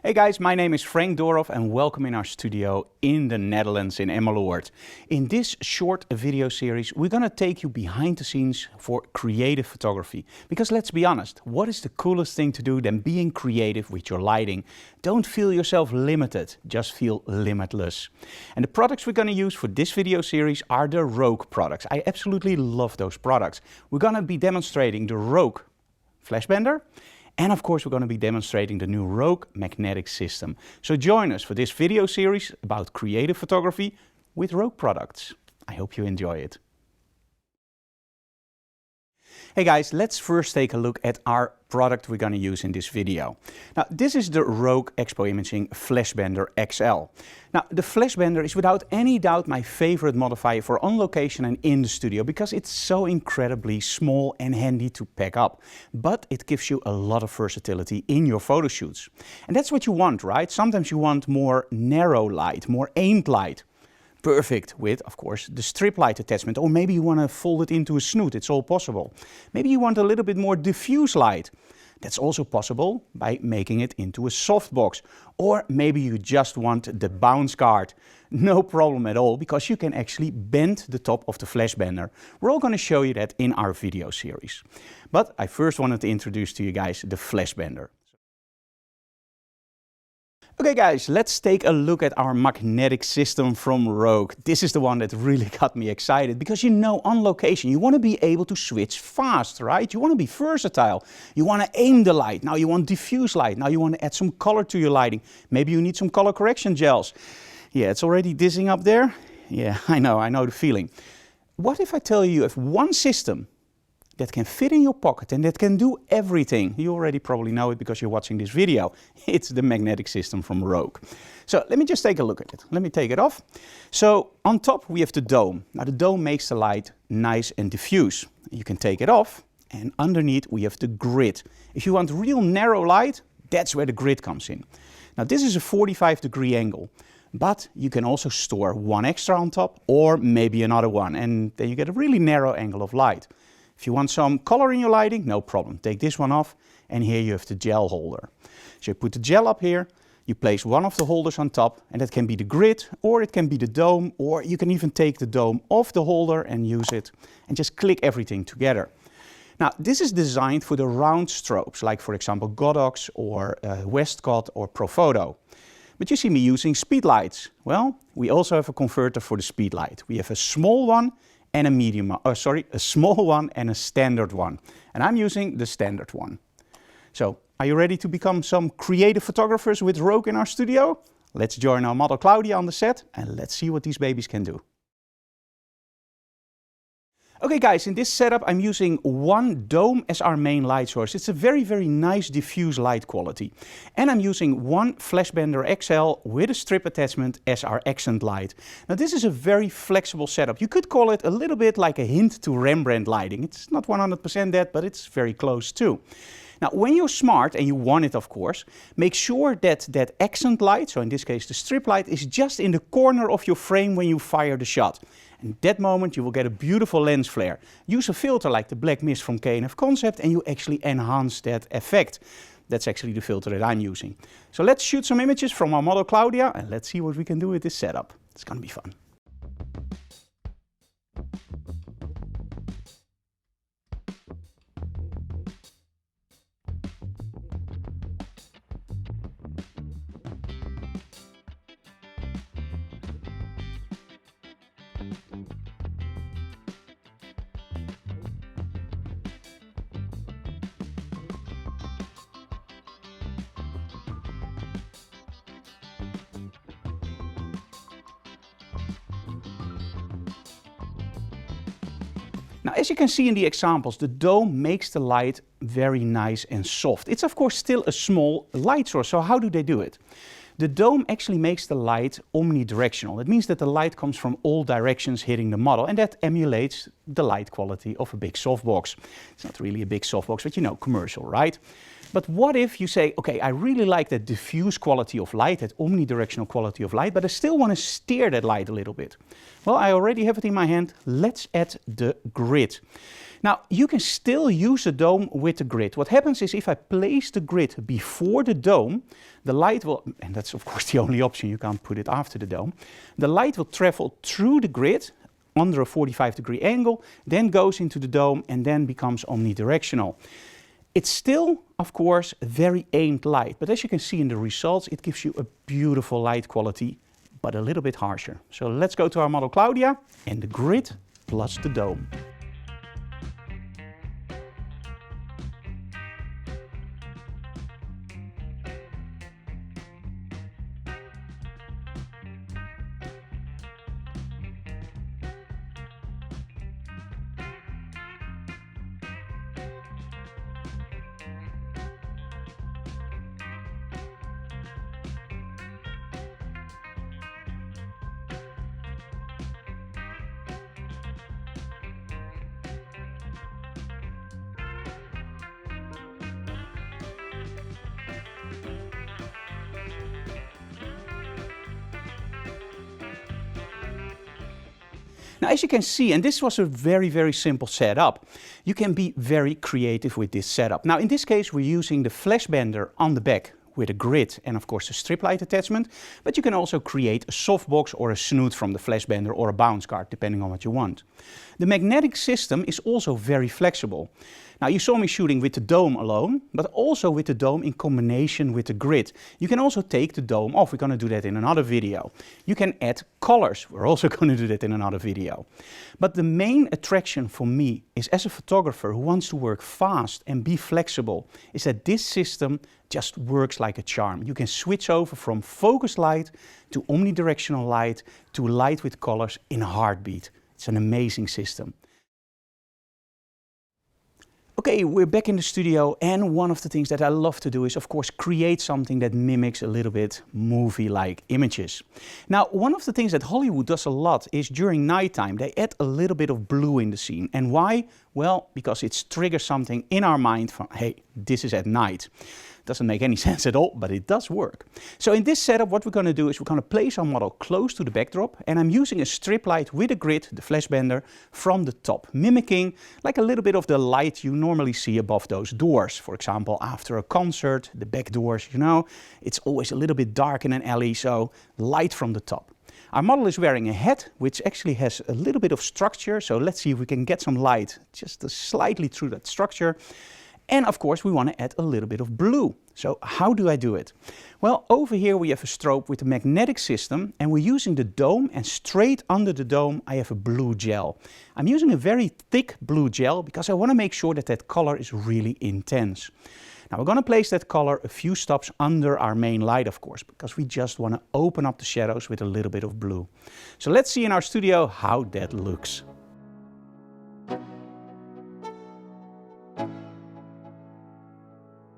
Hey guys, my name is Frank Dorov and welcome in our studio in the Netherlands in Emmeloord. In this short video series, we're gonna take you behind the scenes for creative photography. Because let's be honest, what is the coolest thing to do than being creative with your lighting? Don't feel yourself limited, just feel limitless. And the products we're gonna use for this video series are the Rogue products. I absolutely love those products. We're gonna be demonstrating the Rogue Flashbender. And of course, we're going to be demonstrating the new Rogue magnetic system. So join us for this video series about creative photography with Rogue products. I hope you enjoy it. Hey guys, let's first take a look at our product we're going to use in this video. Now, this is the Rogue Expo Imaging Flashbender XL. Now, the Flashbender is without any doubt my favorite modifier for on location and in the studio because it's so incredibly small and handy to pack up. But it gives you a lot of versatility in your photo shoots. And that's what you want, right? Sometimes you want more narrow light, more aimed light. Perfect with, of course, the strip light attachment, or maybe you want to fold it into a snoot, it's all possible. Maybe you want a little bit more diffuse light. That's also possible by making it into a softbox. Or maybe you just want the bounce guard. No problem at all, because you can actually bend the top of the Flashbender. We're all going to show you that in our video series. But I first wanted to introduce to you guys the Flashbender. Okay guys, let's take a look at our magnetic system from Rogue. This is the one that really got me excited because you know, on location you want to be able to switch fast, right? You want to be versatile. You want to aim the light. Now you want diffuse light. Now you want to add some color to your lighting. Maybe you need some color correction gels. Yeah, it's already dizzying up there. Yeah, I know the feeling. What if I tell you if one system that can fit in your pocket and that can do everything? You already probably know it because you're watching this video. It's the magnetic system from Rogue. So let me just take a look at it. Let me take it off. So on top we have the dome. Now the dome makes the light nice and diffuse. You can take it off, and underneath we have the grid. If you want real narrow light, that's where the grid comes in. Now this is a 45-degree angle, but you can also store one extra on top or maybe another one, and then you get a really narrow angle of light. If you want some color in your lighting, no problem. Take this one off, and here you have the gel holder. So you put the gel up here, you place one of the holders on top, and that can be the grid, or it can be the dome, or you can even take the dome off the holder and use it, and just click everything together. Now, this is designed for the round strobes, like for example Godox or Westcott or Profoto. But you see me using speedlights. Well, we also have a converter for the speedlight. We have a small one and a medium, a small one and a standard one. And I'm using the standard one. So, are you ready to become some creative photographers with Rogue in our studio? Let's join our model Claudia on the set and let's see what these babies can do. Okay guys, in this setup I'm using one dome as our main light source. It's a very nice diffuse light quality. And I'm using one Flashbender XL with a strip attachment as our accent light. Now this is a very flexible setup. You could call it a little bit like a hint to Rembrandt lighting. It's not 100% that, but it's very close too. Now when you're smart, and you want it of course, make sure that that accent light, so in this case the strip light, is just in the corner of your frame when you fire the shot. And at that moment you will get a beautiful lens flare. Use a filter like the Black Mist from K&F Concept and you actually enhance that effect. That's actually the filter that I'm using. So let's shoot some images from our model Claudia and let's see what we can do with this setup. It's gonna be fun. Now, as you can see in the examples, the dome makes the light very nice and soft. It's of course still a small light source, so how do they do it? The dome actually makes the light omnidirectional. It means that the light comes from all directions hitting the model, and that emulates the light quality of a big softbox. It's not really a big softbox, but you know, commercial, right? But what if you say, okay, I really like that diffuse quality of light, that omnidirectional quality of light, but I still want to steer that light a little bit. Well, I already have it in my hand. Let's add the grid. Now, you can still use the dome with the grid. What happens is if I place the grid before the dome, the light will, and that's of course the only option, you can't put it after the dome, the light will travel through the grid under a 45-degree angle, then goes into the dome and then becomes omnidirectional. It's still, of course, a very aimed light, but as you can see in the results, it gives you a beautiful light quality, but a little bit harsher. So let's go to our model Claudia and the grid plus the dome. Now, as you can see, and this was a very simple setup, you can be very creative with this setup. Now, in this case, we're using the Flashbender on the back with a grid and of course a strip light attachment, but you can also create a softbox or a snoot from the Flashbender or a bounce card, depending on what you want. The magnetic system is also very flexible. Now, you saw me shooting with the dome alone, but also with the dome in combination with the grid. You can also take the dome off. We're going to do that in another video. You can add colors. We're also going to do that in another video. But the main attraction for me is, as a photographer who wants to work fast and be flexible, is that this system just works like a charm. You can switch over from focused light to omnidirectional light to light with colors in a heartbeat. It's an amazing system. Okay, we're back in the studio, and one of the things that I love to do is, of course, create something that mimics a little bit movie-like images. Now, one of the things that Hollywood does a lot is during nighttime, they add a little bit of blue in the scene. And why? Well, because it triggers something in our mind from, hey, this is at night. Doesn't make any sense at all, but it does work. So in this setup, what we're going to do is we're going to place our model close to the backdrop, and I'm using a strip light with a grid, the Flashbender, from the top, mimicking like a little bit of the light you normally see above those doors. For example, after a concert, the back doors, you know, it's always a little bit dark in an alley, so light from the top. Our model is wearing a hat, which actually has a little bit of structure, so let's see if we can get some light just slightly through that structure. And of course, we want to add a little bit of blue. So how do I do it? Well, over here we have a strobe with a magnetic system, and we're using the dome, and straight under the dome I have a blue gel. I'm using a very thick blue gel because I want to make sure that that color is really intense. Now we're going to place that color a few stops under our main light, of course, because we just want to open up the shadows with a little bit of blue. So let's see in our studio how that looks.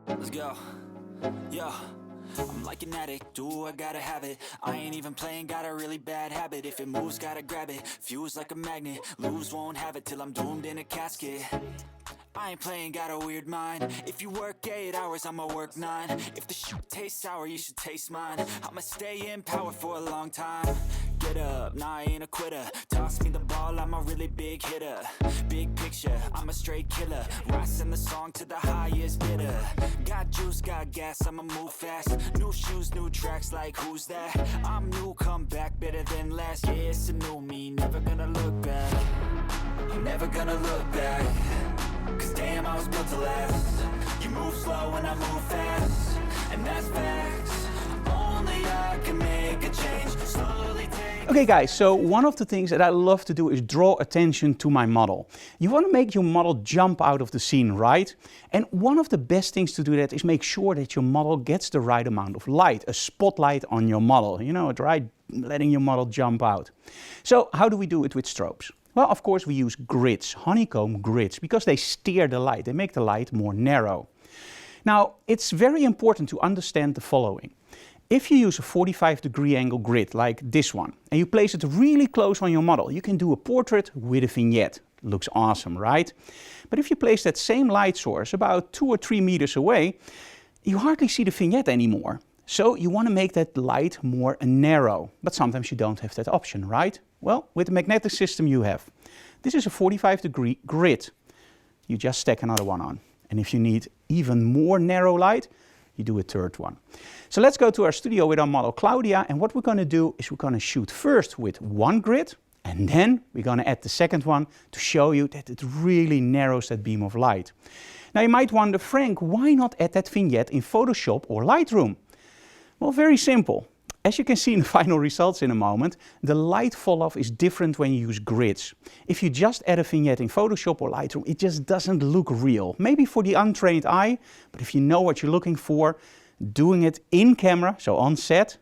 Let's go. Yeah, I'm like an addict, do I gotta have it. I ain't even playing, got a really bad habit. If it moves, gotta grab it, fuse like a magnet. Lose, won't have it till I'm doomed in a casket. I ain't playing, got a weird mind. If you work 8 hours, I'ma work 9. If the shoot tastes sour, you should taste mine. I'ma stay in power for a long time. Get up, nah, I ain't a quitter. Toss me the ball, I'm a really big hitter. Big picture, I'm a straight killer. Rising the song to the highest bidder. Got juice, got gas, I'ma move fast. New shoes, new tracks, like who's that? I'm new, come back, better than last. Yeah, it's a new me, never gonna look back. I'm never gonna look back. Cause damn, I was built to last. You move slow and I move fast, and that's facts. Only I can make a change. Slowly take. Okay guys, so one of the things that I love to do is draw attention to my model. You want to make your model jump out of the scene, right? And one of the best things to do that is make sure that your model gets the right amount of light, a spotlight on your model, you know, it, right? Letting your model jump out. So how do we do it with strobes? Well, of course we use grids, honeycomb grids, because they steer the light, they make the light more narrow. Now, it's very important to understand the following. If you use a 45-degree angle grid like this one, and you place it really close on your model, you can do a portrait with a vignette. Looks awesome, right? But if you place that same light source about 2 or 3 meters away, you hardly see the vignette anymore. So you want to make that light more narrow, but sometimes you don't have that option, right? Well, with the magnetic system you have. This is a 45-degree grid. you just stack another one on. And if you need even more narrow light, you do a third one. So let's go to our studio with our model Claudia, and what we're going to do is we're going to shoot first with one grid, and then we're going to add the second one to show you that it really narrows that beam of light. Now you might wonder, Frank, why not add that vignette in Photoshop or Lightroom? Well, very simple. As you can see in the final results in a moment, the light fall-off is different when you use grids. If you just add a vignette in Photoshop or Lightroom, it just doesn't look real. Maybe for the untrained eye, but if you know what you're looking for, doing it in camera, so on set,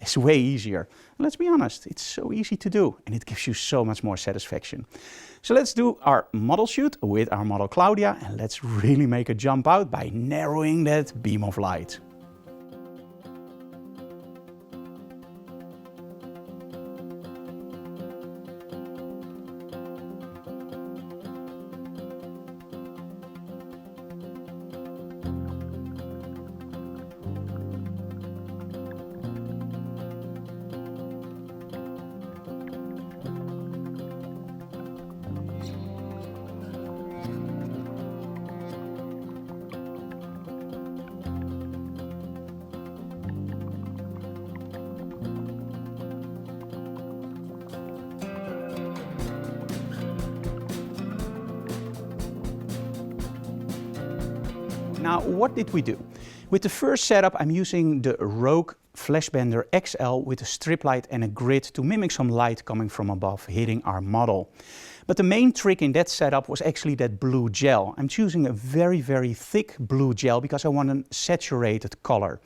is way easier. And let's be honest, it's so easy to do and it gives you so much more satisfaction. So let's do our model shoot with our model Claudia, and let's really make a jump out by narrowing that beam of light. Now, what did we do? With the first setup, I'm using the Rogue Flashbender XL with a strip light and a grid to mimic some light coming from above, hitting our model. But the main trick in that setup was actually that blue gel. I'm choosing a very, very thick blue gel because I want a saturated color.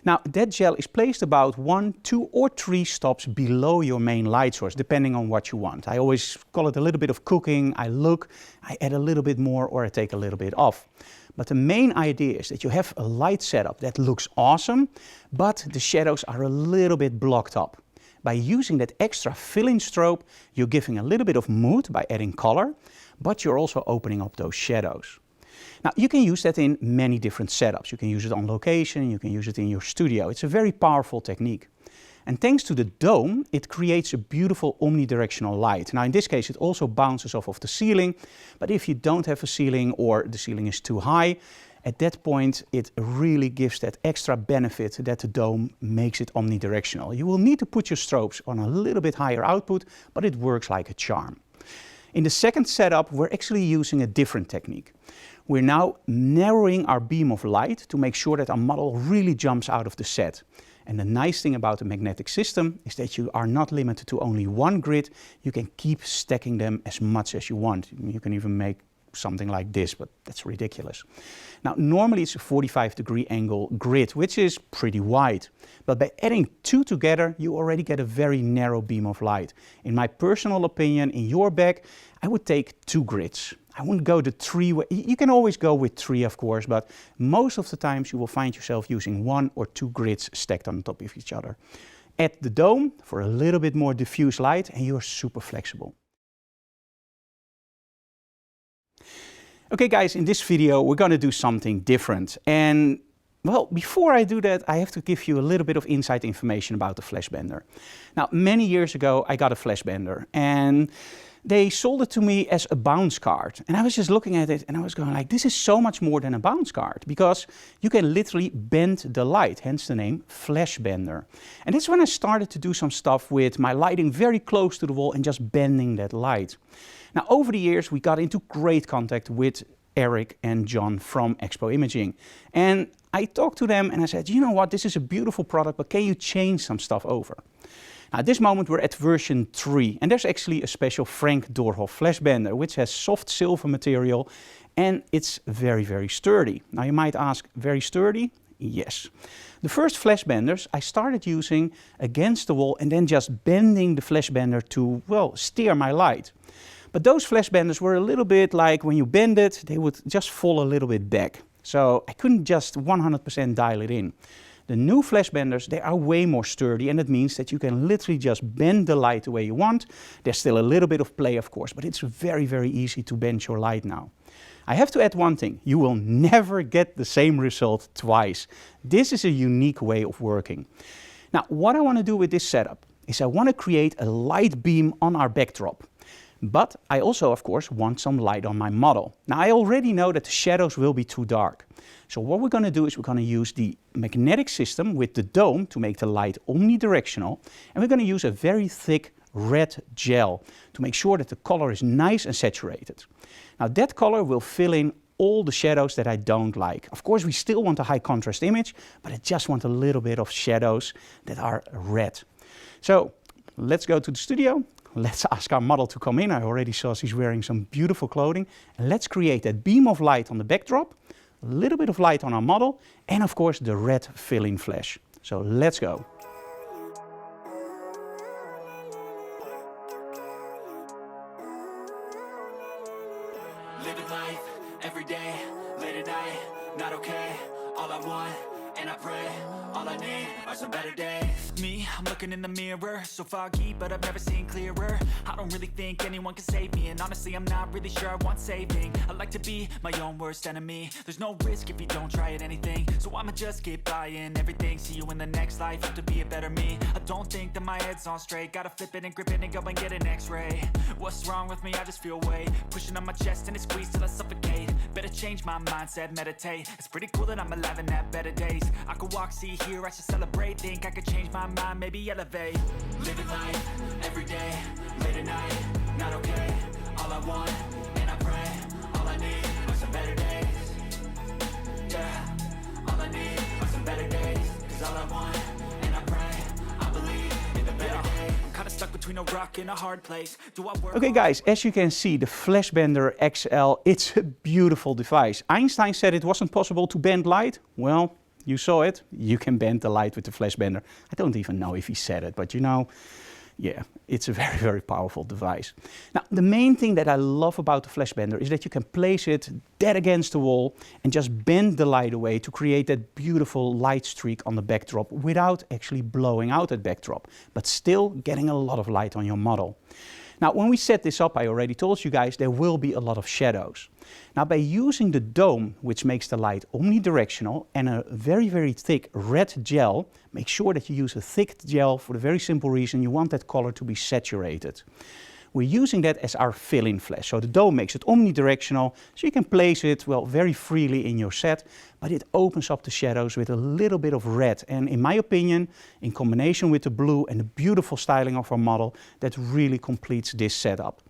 Now, that gel is placed about 1, 2 or 3 stops below your main light source, depending on what you want. I always call it a little bit of cooking. I look, I add a little bit more, or I take a little bit off. But the main idea is that you have a light setup that looks awesome, but the shadows are a little bit blocked up. By using that extra fill-in strobe, you're giving a little bit of mood by adding color, but you're also opening up those shadows. Now, you can use that in many different setups. You can use it on location, you can use it in your studio. It's a very powerful technique. And thanks to the dome, it creates a beautiful omnidirectional light. Now, in this case, it also bounces off of the ceiling. But if you don't have a ceiling or the ceiling is too high, at that point, it really gives that extra benefit that the dome makes it omnidirectional. You will need to put your strobes on a little bit higher output, but it works like a charm. In the second setup, we're actually using a different technique. We're now narrowing our beam of light to make sure that our model really jumps out of the set. And the nice thing about the magnetic system is that you are not limited to only one grid. You can keep stacking them as much as you want. You can even make something like this, but that's ridiculous. Now, normally it's a 45-degree angle grid, which is pretty wide. But by adding 2 together, you already get a very narrow beam of light. In my personal opinion, in your bag, I would take 2 grids. I wouldn't go the 3. You can always go with 3, of course, but most of the times you will find yourself using 1 or 2 grids stacked on top of each other. Add the dome for a little bit more diffuse light, and you're super flexible. Okay guys, in this video we're going to do something different, and well, before I do that I have to give you a little bit of inside information about the Flashbender. Now, many years ago I got a Flashbender and they sold it to me as a bounce card, and I was just looking at it and I was going like, this is so much more than a bounce card, because you can literally bend the light, hence the name Flashbender. And that's when I started to do some stuff with my lighting very close to the wall and just bending that light. Now, over the years, we got into great contact with Eric and John from Expo Imaging. And I talked to them and I said, you know what, this is a beautiful product, but can you change some stuff over? Now, at this moment, we're at version 3. And there's actually a special Frank Doorhof Flashbender, which has soft silver material. And it's very, very sturdy. Now, you might ask, very sturdy? Yes. The first Flashbenders I started using against the wall and then just bending the Flashbender to, well, steer my light. But those Flashbenders were a little bit like when you bend it, they would just fall a little bit back. So I couldn't just 100% dial it in. The new Flashbenders, they are way more sturdy, and it means that you can literally just bend the light the way you want. There's still a little bit of play, of course, but it's very, very easy to bend your light now. I have to add one thing. You will never get the same result twice. This is a unique way of working. Now, what I want to do with this setup is I want to create a light beam on our backdrop. But I also, of course, want some light on my model. Now, I already know that the shadows will be too dark. So what we're going to do is we're going to use the magnetic system with the dome to make the light omnidirectional. And we're going to use a very thick red gel to make sure that the color is nice and saturated. Now, that color will fill in all the shadows that I don't like. Of course, we still want a high contrast image, but I just want a little bit of shadows that are red. So let's go to the studio. Let's ask our model to come in. I already saw she's wearing some beautiful clothing. And let's create that beam of light on the backdrop, a little bit of light on our model, and of course the red fill-in flash. So let's go. Living life every day, late at night, not okay. All I want, and I pray, all I need are some better days. Me, I'm looking in the mirror, so foggy, but I've never seen clearer. I don't really think anyone can save me, and honestly, I'm not really sure I want saving. I like to be my own worst enemy. There's no risk if you don't try at anything, so I'ma just keep buying everything. See you in the next life, have to be a better me. I don't think that my head's on straight. Gotta flip it and grip it and go and get an x-ray. What's wrong with me? I just feel weight pushing on my chest and it squeezes till I suffocate. Better change my mindset, meditate. It's pretty cool that I'm alive and have better days. I could walk, see, hear, I should celebrate. Think I could change my mind, maybe elevate. Living life, every day, late at night, not okay. All I want, and I pray, all I need are some better days. Yeah, all I need are some better days. Cause all I want, and I pray, I believe in the better days. I'm kinda stuck between a rock and a hard place. Do I work? Okay guys, as you can see, the Flashbender XL, it's a beautiful device. Einstein said it wasn't possible to bend light. Well, you saw it. You can bend the light with the Flashbender. I don't even know if he said it, but you know, yeah, it's a very, very powerful device. Now, the main thing that I love about the Flashbender is that you can place it dead against the wall and just bend the light away to create that beautiful light streak on the backdrop without actually blowing out that backdrop, but still getting a lot of light on your model. Now, when we set this up, I already told you guys, there will be a lot of shadows. Now, by using the dome, which makes the light omnidirectional, and a very, very thick red gel, make sure that you use a thick gel for the very simple reason you want that color to be saturated. We're using that as our fill-in flash. So the dome makes it omnidirectional, so you can place it, well, very freely in your set, but it opens up the shadows with a little bit of red. And in my opinion, in combination with the blue and the beautiful styling of our model, that really completes this setup.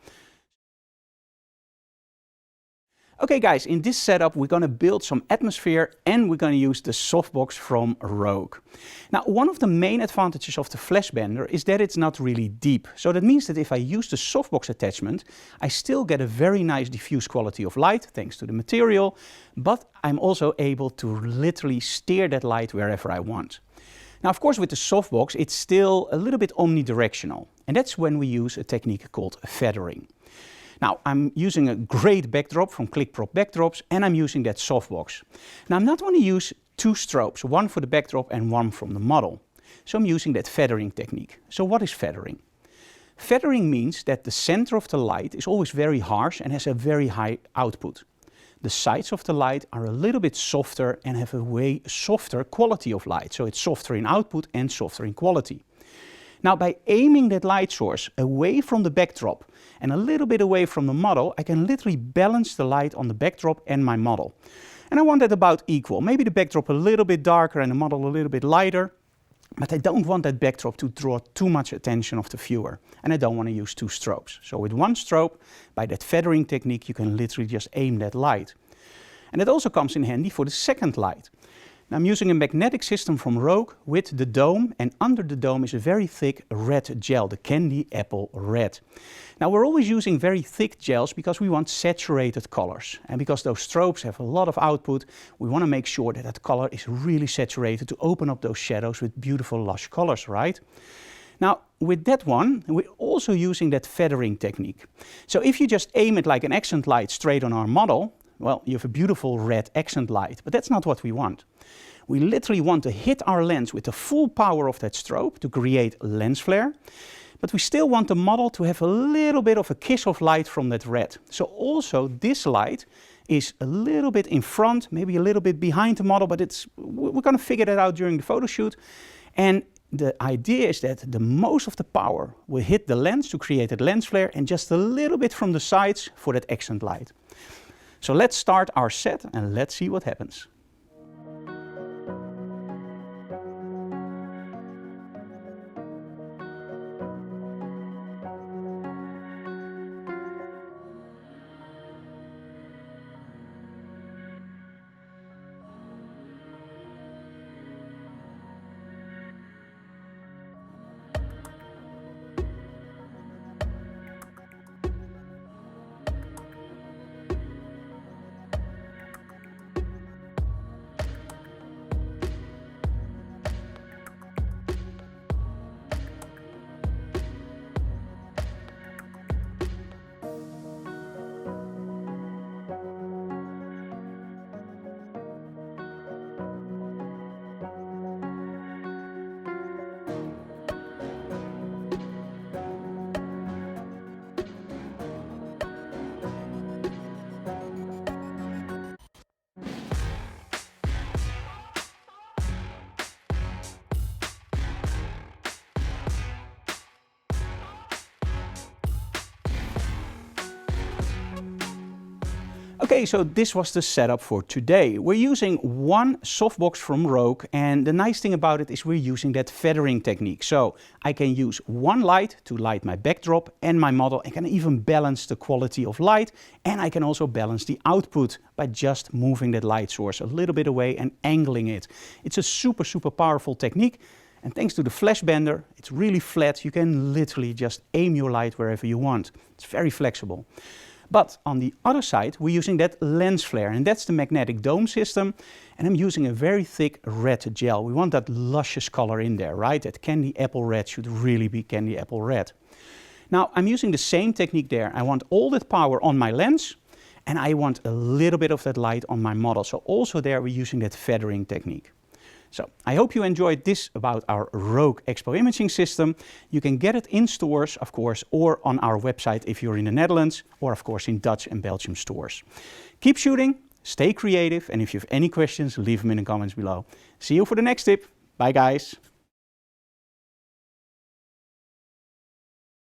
Okay guys, in this setup we're going to build some atmosphere and we're going to use the Softbox from Rogue. Now, one of the main advantages of the Flashbender is that it's not really deep. So that means that if I use the Softbox attachment, I still get a very nice diffuse quality of light thanks to the material, but I'm also able to literally steer that light wherever I want. Now, of course, with the Softbox, it's still a little bit omnidirectional, and that's when we use a technique called feathering. Now, I'm using a great backdrop from ClickProp Backdrops, and I'm using that Softbox. Now, I'm not going to use two strobes, one for the backdrop and one from the model. So I'm using that feathering technique. So what is feathering? Feathering means that the center of the light is always very harsh and has a very high output. The sides of the light are a little bit softer and have a way softer quality of light. So it's softer in output and softer in quality. Now, by aiming that light source away from the backdrop and a little bit away from the model, I can literally balance the light on the backdrop and my model. And I want that about equal. Maybe the backdrop a little bit darker and the model a little bit lighter, but I don't want that backdrop to draw too much attention of the viewer. And I don't want to use two strobes. So with one strobe, by that feathering technique, you can literally just aim that light. And it also comes in handy for the second light. Now, I'm using a magnetic system from Rogue with the dome, and under the dome is a very thick red gel, the candy apple red. Now, we're always using very thick gels because we want saturated colors. And because those strobes have a lot of output, we want to make sure that that color is really saturated to open up those shadows with beautiful lush colors, right? Now, with that one, we're also using that feathering technique. So if you just aim it like an accent light straight on our model, well, you have a beautiful red accent light, but that's not what we want. We literally want to hit our lens with the full power of that strobe to create lens flare, but we still want the model to have a little bit of a kiss of light from that red. So also this light is a little bit in front, maybe a little bit behind the model, but we're going to figure that out during the photo shoot. And the idea is that the most of the power will hit the lens to create that lens flare and just a little bit from the sides for that accent light. So let's start our set and let's see what happens. Okay, so this was the setup for today. We're using one softbox from Rogue, and the nice thing about it is we're using that feathering technique. So I can use one light to light my backdrop and my model. I can even balance the quality of light, and I can also balance the output by just moving that light source a little bit away and angling it. It's a super powerful technique. And thanks to the Flashbender, it's really flat. You can literally just aim your light wherever you want. It's very flexible. But on the other side, we're using that lens flare, and that's the magnetic dome system. And I'm using a very thick red gel. We want that luscious color in there, right? That candy apple red should really be candy apple red. Now, I'm using the same technique there. I want all that power on my lens, and I want a little bit of that light on my model. So also there, we're using that feathering technique. So I hope you enjoyed this about our Rogue Expo imaging system. You can get it in stores, of course, or on our website if you're in the Netherlands, or of course in Dutch and Belgium stores. Keep shooting, stay creative, and if you have any questions, leave them in the comments below. See you for the next tip. Bye guys.